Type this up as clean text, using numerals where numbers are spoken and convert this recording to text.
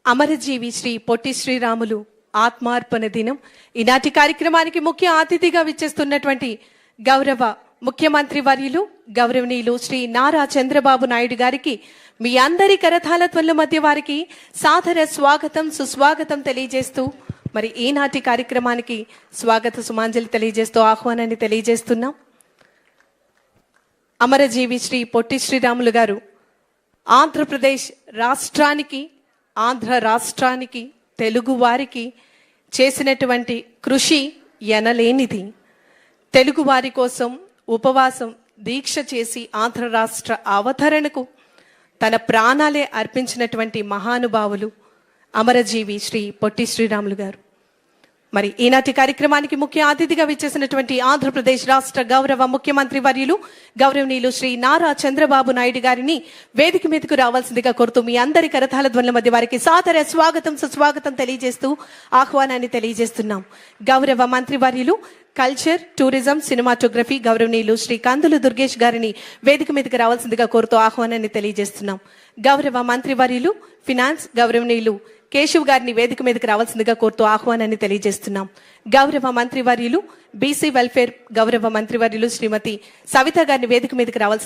అమరజీవి శ్రీ పొట్టి శ్రీరాములు ఆత్మార్పణ దినం. ఈనాటి కార్యక్రమానికి ముఖ్య అతిథిగా విచ్చేస్తున్నటువంటి గౌరవ ముఖ్యమంత్రి వర్యులు గౌరవనీయులు శ్రీ నారా చంద్రబాబు నాయుడు గారికి మీ అందరి కరతాళ ధ్వనుల మధ్య వారికి సాదర స్వాగతం సుస్వాగతం తెలియజేస్తూ మరి ఈనాటి కార్యక్రమానికి స్వాగత సుమాంజలి తెలియజేస్తూ ఆహ్వానాన్ని తెలియజేస్తున్నాం. అమరజీవి శ్రీ పొట్టి శ్రీరాములు గారు ఆంధ్రప్రదేశ్ రాష్ట్రానికి, ఆంధ్ర రాష్ట్రానికి, తెలుగు వారికి చేసినటువంటి కృషి ఎనలేనిది. తెలుగు వారి కోసం ఉపవాసం దీక్ష చేసి ఆంధ్ర రాష్ట్ర అవతరణకు తన ప్రాణాలే అర్పించినటువంటి మహానుభావులు అమరజీవి శ్రీ పొట్టి శ్రీరాములు గారు. మరి ఈనాటి కార్యక్రమానికి ముఖ్య అతిథిగా విచ్చేసినటువంటి ఆంధ్రప్రదేశ్ రాష్ట్ర గౌరవ ముఖ్యమంత్రి వర్యులు గౌరవనీయులు శ్రీ నారా చంద్రబాబు నాయుడు గారిని వేదిక మీదకు రావాల్సిందిగా కోరుతూ మీ అందరి కరతాళ ధ్వనుల మధ్య వారికి సాదర స్వాగతం సుస్వాగతం తెలియజేస్తూ ఆహ్వానాన్ని తెలియజేస్తున్నాం. గౌరవ మంత్రి వర్యులు కల్చర్, టూరిజం, సినిమాటోగ్రఫీ గౌరవనీయులు శ్రీ కందులు దుర్గేష్ గారిని వేదిక మీదకి రావాల్సిందిగా కోరుతూ ఆహ్వానాన్ని తెలియజేస్తున్నాం. గౌరవ మంత్రి వర్యులు ఫినాన్స్ గౌరవనీయులు కేశవ్ గారిని వేదిక మీదకి రావాల్సిందిగా కోరుతూ ఆహ్వానాన్ని తెలియజేస్తున్నాం. గౌరవ మంత్రివర్యులు బీసీ వెల్ఫేర్ గౌరవ మంత్రివర్యులు శ్రీమతి సవిత గారిని వేదిక మీదకి రావాల్సింది